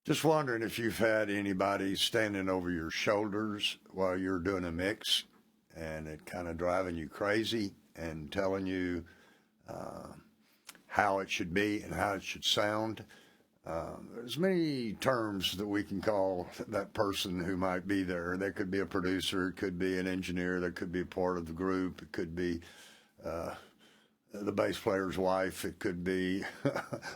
Just wondering if you've had anybody standing over your shoulders while you're doing a mix and it kind of driving you crazy and telling you uh, how it should be and how it should sound. There's many terms that we can call that person who might be there. There could be a producer, it could be an engineer, that could be a part of the group, it could be uh, the bass player's wife, it could be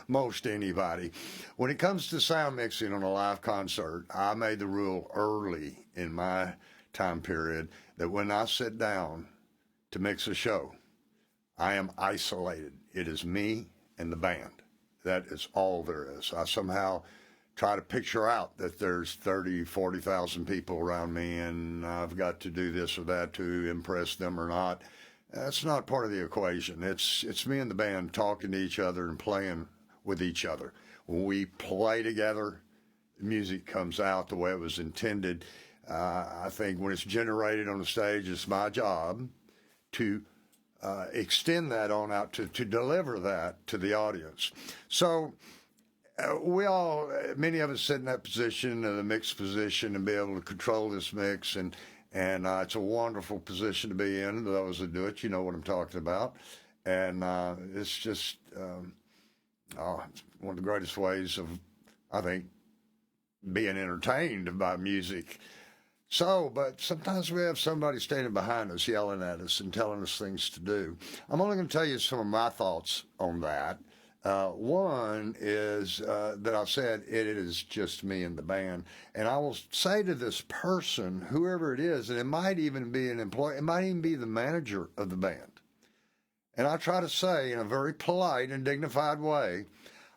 most anybody. When it comes to sound mixing on a live concert, I made the rule early in my time period that when I sit down to mix a show, I am isolated. It is me and the band. That is all there is. I somehow try to picture out that there's 30, 40,000 people around me and I've got to do this or that to impress them or not. That's not part of the equation. It's me and the band talking to each other and playing with each other. When we play together, the music comes out the way it was intended. I think when it's generated on the stage, it's my job to extend that on out to deliver that to the audience. So many of us sit in that position, the mix position, and be able to control this mix. And it's a wonderful position to be in. Those that do it, you know what I'm talking about. And it's just it's one of the greatest ways of, I think, being entertained by music. So, but sometimes we have somebody standing behind us yelling at us and telling us things to do. I'm only going to tell you some of my thoughts on that. One is that I said it is just me and the band. And I will say to this person, whoever it is, and it might even be an employee, it might even be the manager of the band. And I try to say in a very polite and dignified way,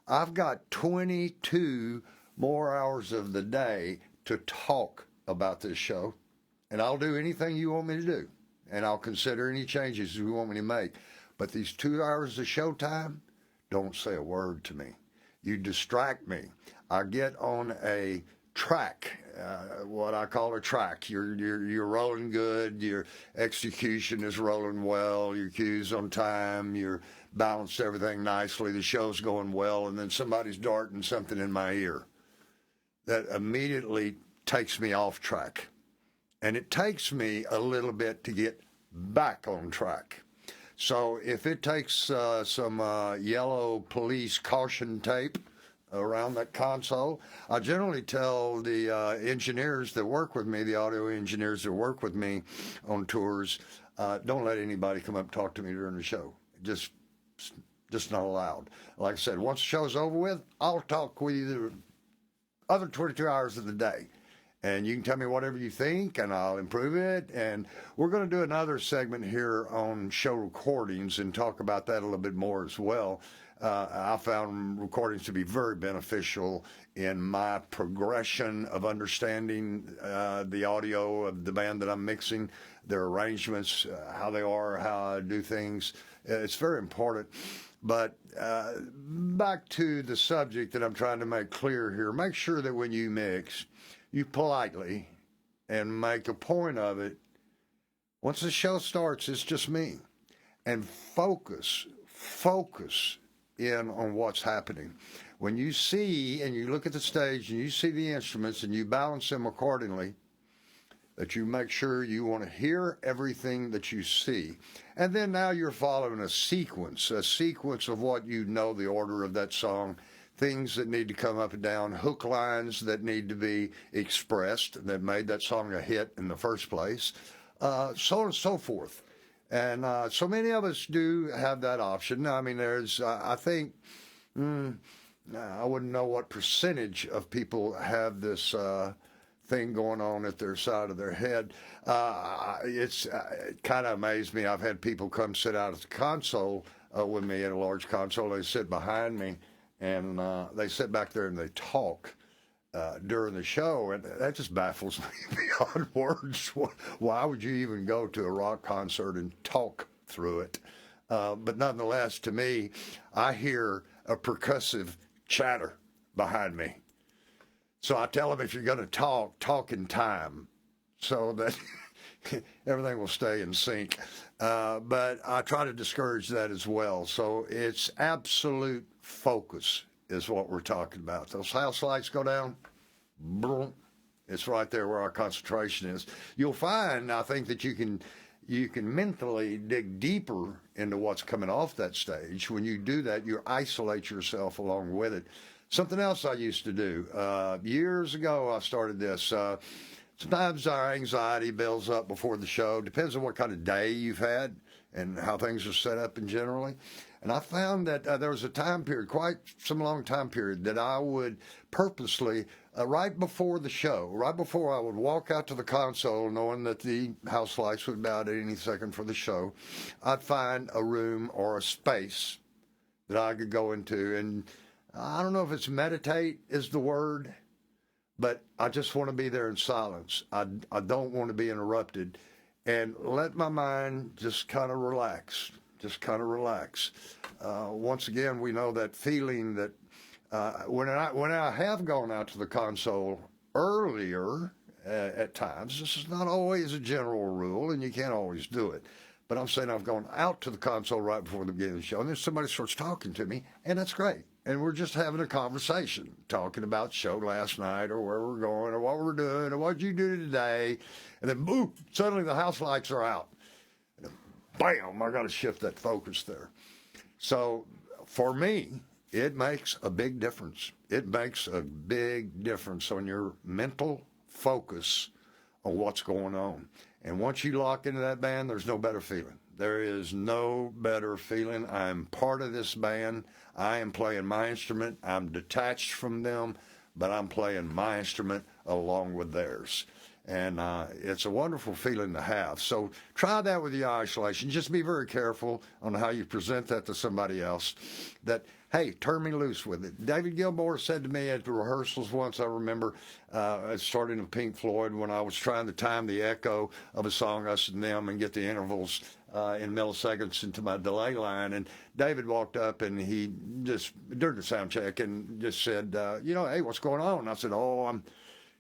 I've got 22 more hours of the day to talk about this show, and I'll do anything you want me to do, and I'll consider any changes you want me to make. But these 2 hours of showtime, don't say a word to me. You distract me. I get on a track, what I call a track. You're rolling good. Your execution is rolling well. Your cue's on time. You're balanced everything nicely. The show's going well, and then somebody's darting something in my ear that immediately takes me off track. And it takes me a little bit to get back on track. So if it takes some yellow police caution tape around that console, I generally tell the engineers that work with me, the audio engineers that work with me on tours, don't let anybody come up and talk to me during the show. Just not allowed. Like I said, once the show's over with, I'll talk with you the other 22 hours of the day. And you can tell me whatever you think, and I'll improve it. And we're going to do another segment here on show recordings and talk about that a little bit more as well. I found recordings to be very beneficial in my progression of understanding the audio of the band that I'm mixing, their arrangements, how they are, how I do things. It's very important. But back to the subject that I'm trying to make clear here. Make sure that when you mix, you politely and make a point of it. Once the show starts, it's just me. And focus in on what's happening. When you see and you look at the stage and you see the instruments and you balance them accordingly, that you make sure you want to hear everything that you see. And then now you're following a sequence of what you know the order of that song, things that need to come up and down, hook lines that need to be expressed that made that song a hit in the first place, so on and so forth. And so many of us do have that option. I mean, there's, I think, I wouldn't know what percentage of people have this thing going on at their side of their head. It kind of amazed me. I've had people come sit out at the console with me at a large console. They sit behind me, and they sit back there and they talk during the show, and that just baffles me beyond words. Why would you even go to a rock concert and talk through it? But nonetheless, to me, I hear a percussive chatter behind me. So I tell them, if you're going to talk in time so that everything will stay in sync. But I try to discourage that as well. So it's absolute focus is what we're talking about. Those house lights go down, boom, it's right there where our concentration is. You'll find, I think, that you can mentally dig deeper into what's coming off that stage. When you do that, you isolate yourself along with it. Something else I used to do, years ago I started this. Sometimes our anxiety builds up before the show. Depends on what kind of day you've had and how things are set up in generally. And I found that there was a time period, quite some long time period, that I would purposely, right before the show, right before I would walk out to the console, knowing that the house lights would be out at any second for the show, I'd find a room or a space that I could go into. And I don't know if it's meditate is the word, but I just want to be there in silence. I don't want to be interrupted, and let my mind just kind of relax. Once again, we know that feeling that when I have gone out to the console earlier at times, this is not always a general rule, and you can't always do it. But I'm saying I've gone out to the console right before the beginning of the show, and then somebody starts talking to me, and that's great. And we're just having a conversation, talking about the show last night or where we're going or what we're doing or what you do today. And then, boom, suddenly the house lights are out. And then, bam, I got to shift that focus there. So for me, it makes a big difference. It makes a big difference on your mental focus on what's going on. And once you lock into that band, there's no better feeling. There is no better feeling. I'm part of this band. I am playing my instrument. I'm detached from them, but I'm playing my instrument along with theirs. And it's a wonderful feeling to have. So try that with your isolation. Just be very careful on how you present that to somebody else. That, hey, turn me loose with it. David Gilmour said to me at the rehearsals once, I remember, starting in Pink Floyd, when I was trying to time the echo of a song, us and them, and get the intervals in milliseconds into my delay line. And David walked up and he just, during the sound check, and just said, hey, what's going on? And I said, I'm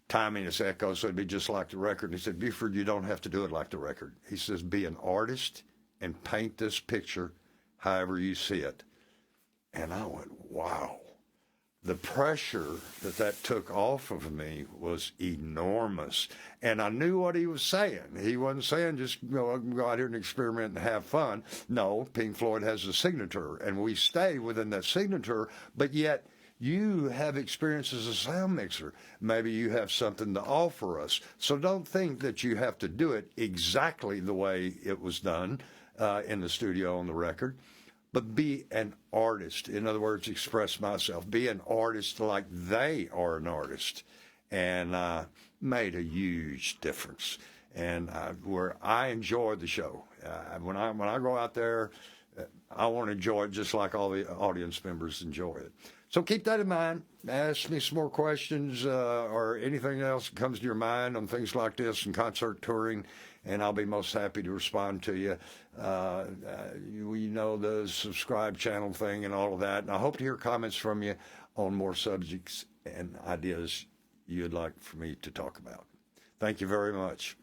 timing this echo so it'd be just like the record. And he said, Buford, you don't have to do it like the record. He says, be an artist and paint this picture however you see it. And I went, wow. The pressure that took off of me was enormous. And I knew what he was saying. He wasn't saying just go out here and experiment and have fun. No, Pink Floyd has a signature, and we stay within that signature, but yet you have experience as a sound mixer. Maybe you have something to offer us. So don't think that you have to do it exactly the way it was done in the studio on the record. But be an artist. In other words, express myself. Be an artist like they are an artist. And made a huge difference. And where I enjoy the show. When I go out there, I want to enjoy it just like all the audience members enjoy it. So keep that in mind. Ask me some more questions or anything else that comes to your mind on things like this and concert touring, and I'll be most happy to respond to you. You know the subscribe channel thing and all of that, and I hope to hear comments from you on more subjects and ideas you'd like for me to talk about. Thank you very much.